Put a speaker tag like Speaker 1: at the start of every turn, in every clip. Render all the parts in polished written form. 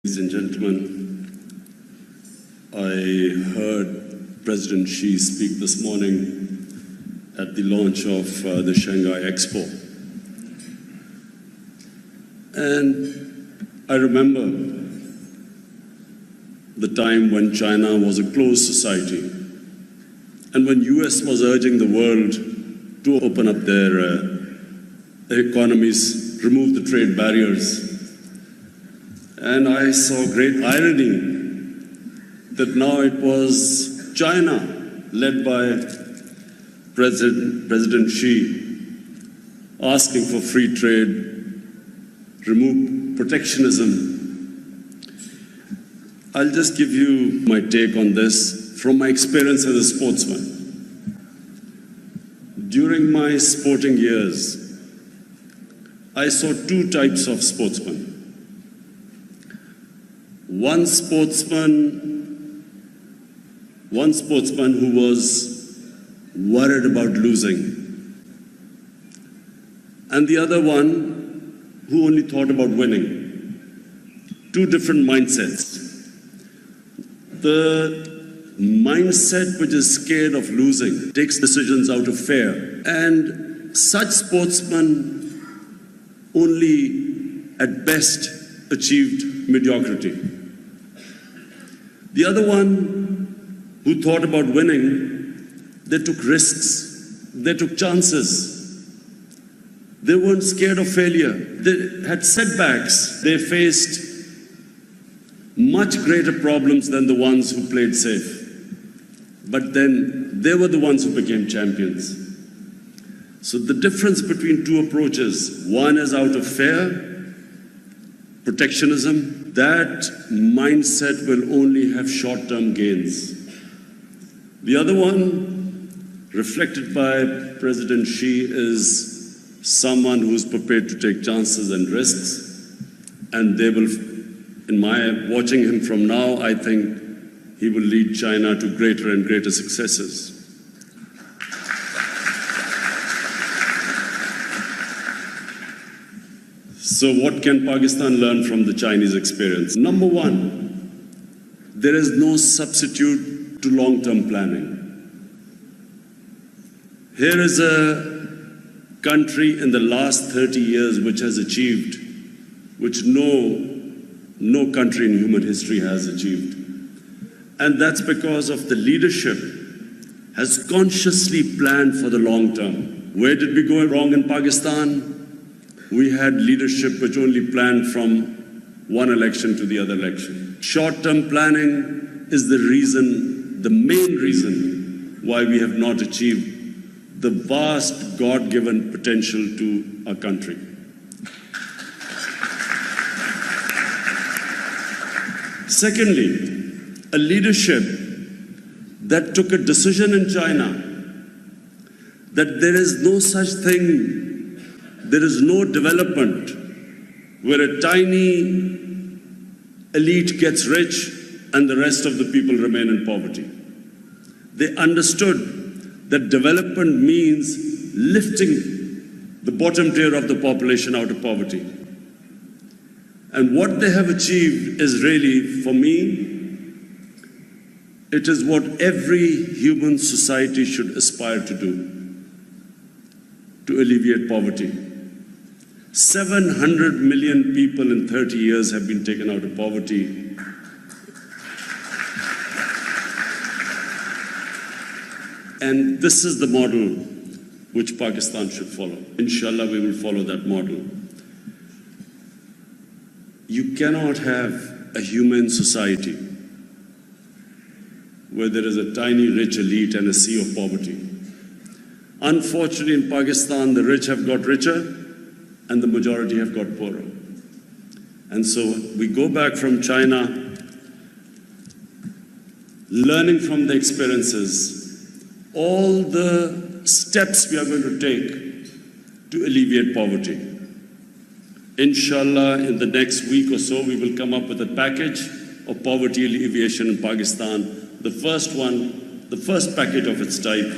Speaker 1: Ladies and gentlemen, I heard President Xi speak this morning at the launch of the Shanghai Expo. And I remember the time when China was a closed society and when US was urging the world to open up their economies, remove the trade barriers. And I saw great irony that now it was China, led by President Xi, asking for free trade, remove protectionism. I'll just give you my take on this from my experience as a sportsman. During my sporting years, I saw two types of sportsmen. One sportsman who was worried about losing, and the other one who only thought about winning. Two different mindsets. The mindset which is scared of losing takes decisions out of fear, and such sportsmen only at best achieved mediocrity. The other one who thought about winning, they took risks, they took chances. They weren't scared of failure. They had setbacks. They faced much greater problems than the ones who played safe. But then they were the ones who became champions. So the difference between two approaches, one is out of fear, protectionism, that mindset will only have short-term gains. The other one, reflected by President Xi, is someone who's prepared to take chances and risks, and they will, in my watching him from now, I think he will lead China to greater and greater successes. So what can Pakistan learn from the Chinese experience? Number one, there is no substitute to long-term planning. Here is a country in the last 30 years which has achieved, which no country in human history has achieved. And that's because of the leadership has consciously planned for the long term. Where did we go wrong in Pakistan? We had leadership which only planned from one election to the other election. Short-term planning is the main reason why we have not achieved the vast God-given potential to our country. Secondly, a leadership that took a decision in China that there is no such thing. There is no development where a tiny elite gets rich and the rest of the people remain in poverty. They understood that development means lifting the bottom tier of the population out of poverty. And what they have achieved is really, for me, it is what every human society should aspire to do, to alleviate poverty. 700 million people in 30 years have been taken out of poverty. And this is the model which Pakistan should follow. Inshallah, we will follow that model. You cannot have a human society where there is a tiny rich elite and a sea of poverty. Unfortunately, in Pakistan, the rich have got richer and the majority have got poorer. And so we go back from China, learning from the experiences, all the steps we are going to take to alleviate poverty. Inshallah, in the next week or so, we will come up with a package of poverty alleviation in Pakistan, the first package of its type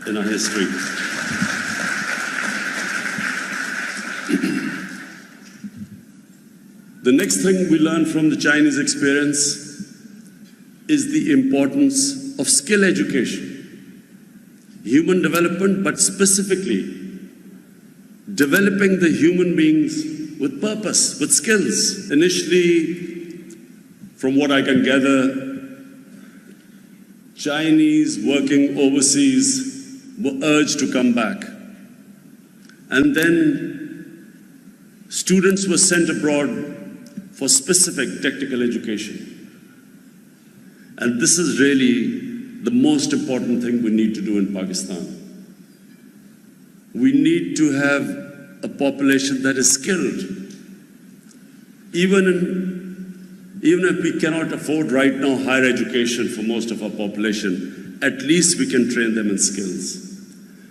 Speaker 1: in our history. The next thing we learned from the Chinese experience is the importance of skill education, human development, but specifically developing the human beings with purpose, with skills. Initially, from what I can gather, Chinese working overseas were urged to come back. And then students were sent abroad for specific technical education. And this is really the most important thing we need to do in Pakistan. We need to have a population that is skilled. Even if we cannot afford right now higher education for most of our population, at least we can train them in skills.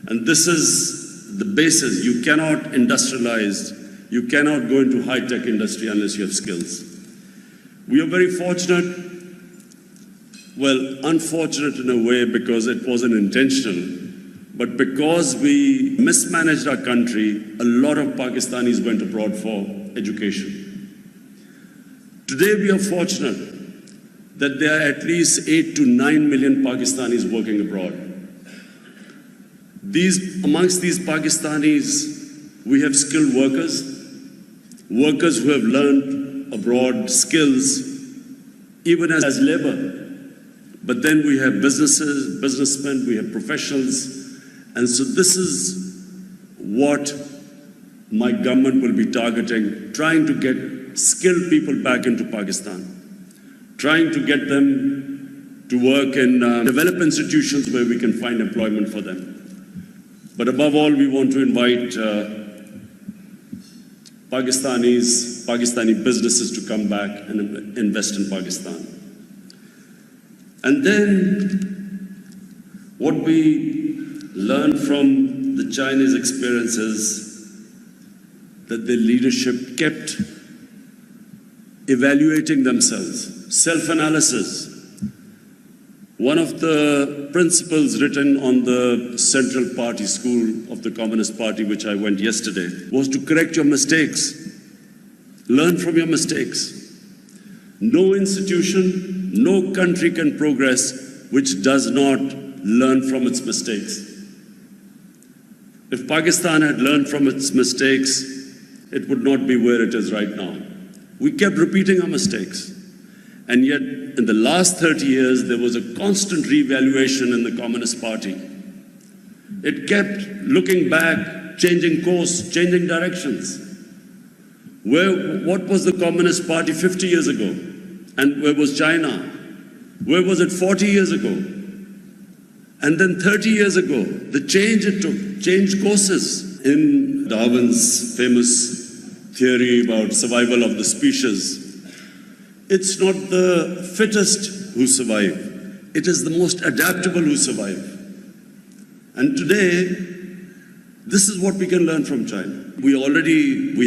Speaker 1: And this is the basis. You cannot industrialize, you cannot go into high-tech industry unless you have skills. We are very fortunate, well, unfortunate in a way because it wasn't intentional, but because we mismanaged our country, a lot of Pakistanis went abroad for education. Today we are fortunate that there are at least 8 to 9 million Pakistanis working abroad. Amongst these Pakistanis, we have skilled workers who have learned abroad skills, even as labor. But then we have businesses, businessmen, we have professionals. And so this is what my government will be targeting, trying to get skilled people back into Pakistan, trying to get them to work in developed institutions where we can find employment for them. But above all, we want to invite Pakistani businesses to come back and invest in Pakistan. And then what we learned from the Chinese experience is that their leadership kept evaluating themselves, self-analysis. One of the principles written on the Central Party School of the Communist Party, which I went yesterday, was to correct your mistakes. Learn from your mistakes. No institution, no country can progress which does not learn from its mistakes. If Pakistan had learned from its mistakes, it would not be where it is right now. We kept repeating our mistakes. And yet, in the last 30 years, there was a constant reevaluation in the Communist Party. It kept looking back, changing course, changing directions. What was the Communist Party 50 years ago? And where was China? Where was it 40 years ago? And then 30 years ago, the change it took, changed courses. In Darwin's famous theory about survival of the species, it's not the fittest who survive. It is the most adaptable who survive. And today, this is what we can learn from China. We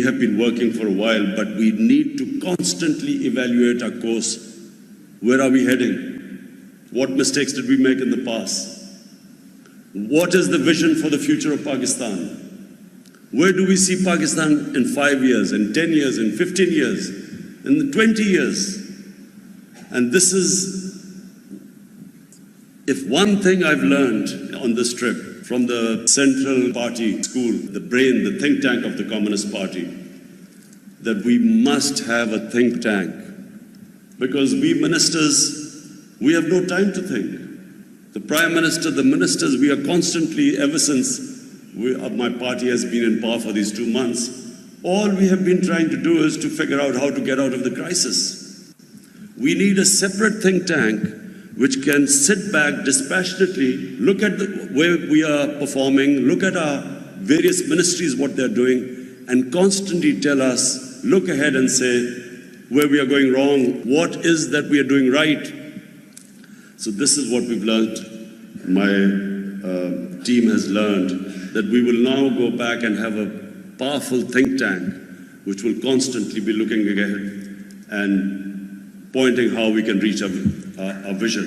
Speaker 1: have been working for a while, but we need to constantly evaluate our course. Where are we heading? What mistakes did we make in the past? What is the vision for the future of Pakistan? Where do we see Pakistan in 5 years, in 10 years, in 15 years, in 20 years? And this is, if one thing I've learned on this trip from the Central Party School, the brain, the think tank of the Communist Party, that we must have a think tank. Because we ministers, we have no time to think. The Prime Minister, the ministers, we are constantly, ever since my party has been in power for these 2 months, all we have been trying to do is to figure out how to get out of the crisis. We need a separate think tank which can sit back dispassionately, look at where we are performing, look at our various ministries, what they're doing, and constantly tell us, look ahead and say where we are going wrong, what is that we are doing right. So this is what we've learned. My team has learned that we will now go back and have a powerful think tank which will constantly be looking ahead and pointing how we can reach our vision.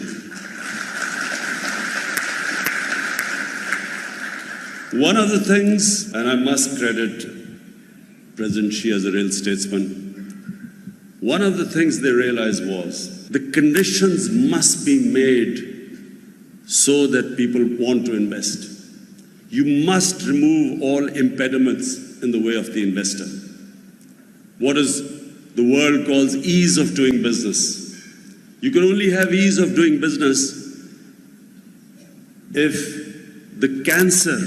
Speaker 1: One of the things, and I must credit President Xi as a real statesman, one of the things they realized was the conditions must be made so that people want to invest. You must remove all impediments in the way of the investor. What is the world calls ease of doing business. You can only have ease of doing business if the cancer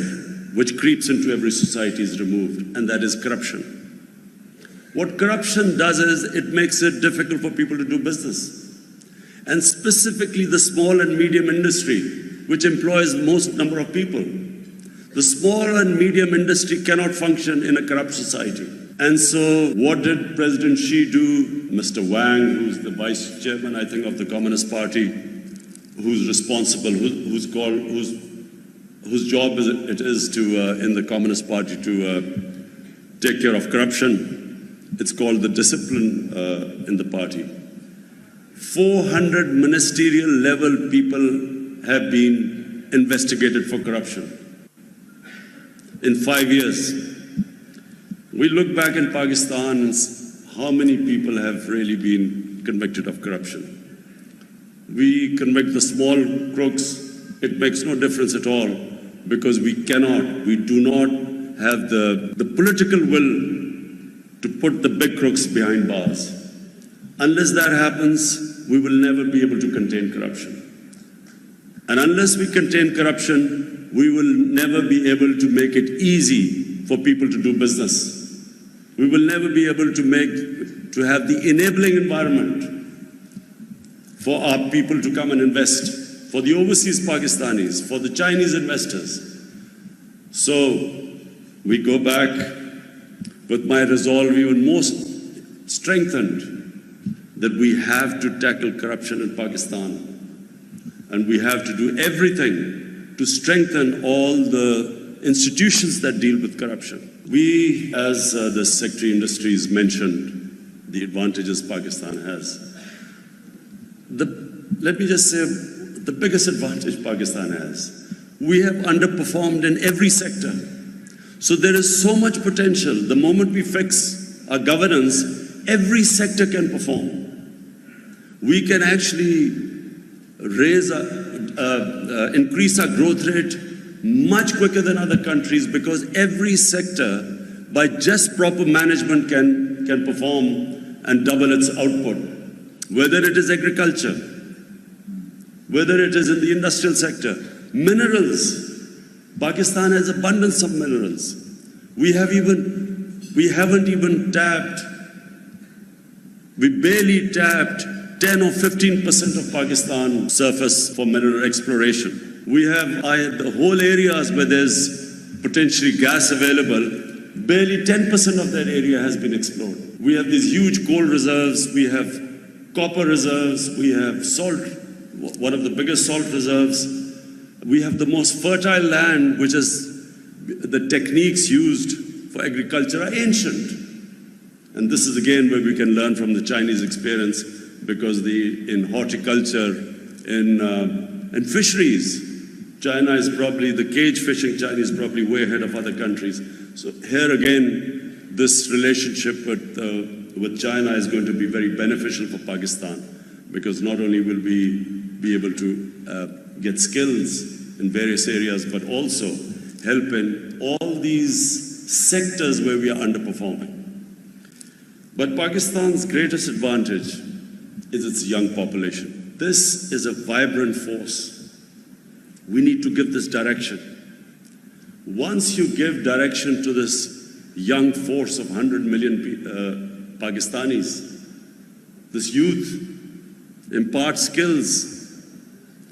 Speaker 1: which creeps into every society is removed, and that is corruption. What corruption does is it makes it difficult for people to do business. And specifically the small and medium industry, which employs most number of people. The small and medium industry cannot function in a corrupt society. And so what did President Xi do? Mr. Wang, who's the vice chairman, I think, of the Communist Party, who's responsible, whose job it is to, in the Communist Party, to take care of corruption. It's called the discipline in the party. 400 ministerial level people have been investigated for corruption in 5 years. We look back in Pakistan and how many people have really been convicted of corruption. We convict the small crooks. It makes no difference at all because we do not have the political will to put the big crooks behind bars. Unless that happens, we will never be able to contain corruption. And unless we contain corruption, we will never be able to make it easy for people to do business. We will never be able to have the enabling environment for our people to come and invest, for the overseas Pakistanis, for the Chinese investors. So we go back with my resolve even more strengthened that we have to tackle corruption in Pakistan. And we have to do everything to strengthen all the institutions that deal with corruption. We, as the Secretary Industries mentioned, the advantages Pakistan has. Let me just say, the biggest advantage Pakistan has, we have underperformed in every sector. So there is so much potential. The moment we fix our governance, every sector can perform. We can actually increase our growth rate much quicker than other countries because every sector, by just proper management, can perform and double its output. Whether it is agriculture, whether it is in the industrial sector, minerals. Pakistan has abundance of minerals. We haven't even tapped, we barely tapped 10 or 15% of Pakistan's surface for mineral exploration. We have the whole areas where there's potentially gas available, barely 10% of that area has been explored. We have these huge coal reserves, we have copper reserves, we have salt, one of the biggest salt reserves. We have the most fertile land, which is the techniques used for agriculture are ancient. And this is again where we can learn from the Chinese experience because in horticulture, in fisheries, China is probably, the cage fishing China is probably way ahead of other countries. So here again, this relationship with China is going to be very beneficial for Pakistan because not only will we be able to get skills in various areas, but also help in all these sectors where we are underperforming. But Pakistan's greatest advantage is its young population. This is a vibrant force. We need to give this direction. Once you give direction to this young force of 100 million Pakistanis, this youth, impart skills,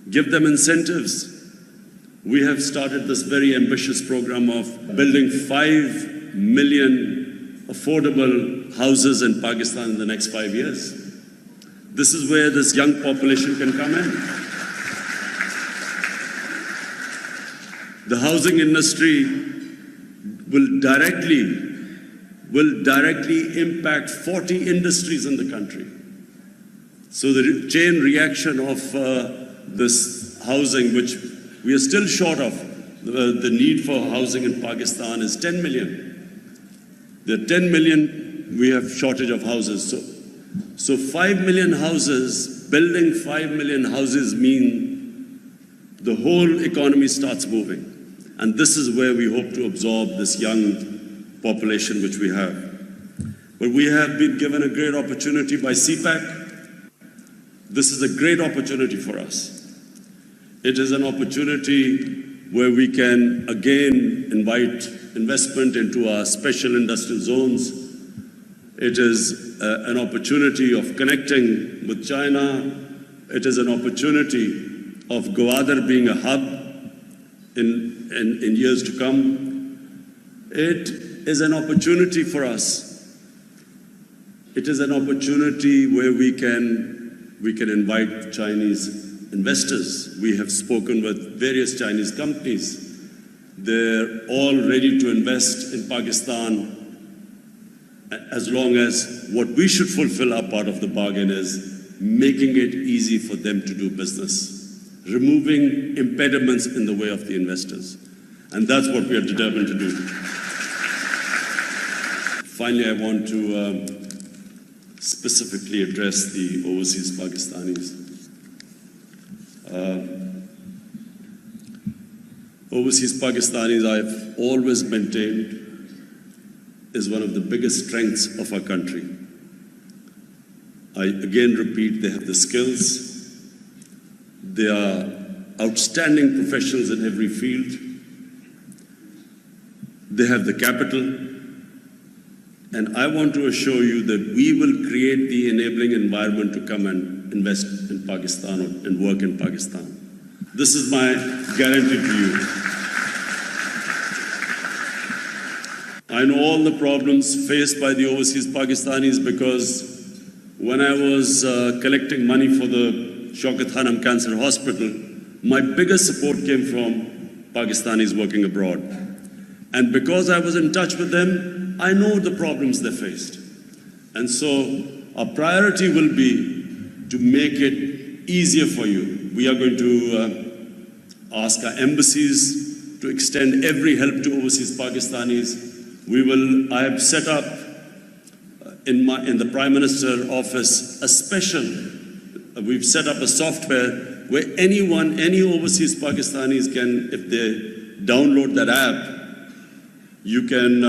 Speaker 1: give them incentives. We have started this very ambitious program of building 5 million affordable houses in Pakistan in the next 5 years. This is where this young population can come in. The housing industry will directly impact 40 industries in the country. So the chain reaction of this housing, which we are still short of, the need for housing in Pakistan is 10 million. There are 10 million, we have shortage of houses. So So 5 million houses, building 5 million houses mean the whole economy starts moving. And this is where we hope to absorb this young population which we have. But we have been given a great opportunity by CPAC. This is a great opportunity for us. It is an opportunity where we can again invite investment into our special industrial zones. It is an opportunity of connecting with China. It is an opportunity of Gwadar being a hub in years to come. It is an opportunity for us. It is an opportunity where we can invite Chinese investors. We have spoken with various Chinese companies. They're all ready to invest in Pakistan as long as what we should fulfill our part of the bargain is making it easy for them to do business, removing impediments in the way of the investors. And that's what we are determined to do. Finally, I want to specifically address the overseas Pakistanis. Overseas Pakistanis, I've always maintained, is one of the biggest strengths of our country. I again repeat, they have the skills, they are outstanding professionals in every field, they have the capital, and I want to assure you that we will create the enabling environment to come and invest in Pakistan and work in Pakistan. This is my guarantee to you. I know all the problems faced by the overseas Pakistanis because when I was collecting money for the Shaukat Khanam Cancer Hospital, my biggest support came from Pakistanis working abroad. And because I was in touch with them, I know the problems they faced. And so our priority will be to make it easier for you. We are going to ask our embassies to extend every help to overseas Pakistanis. I have set up in the Prime Minister office we've set up a software where any overseas Pakistanis can, if they download that app, you can,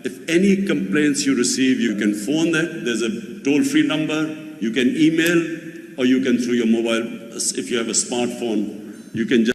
Speaker 1: if any complaints you receive, you can phone them. There's a toll-free number. You can email, or you can through your mobile, if you have a smartphone, you can just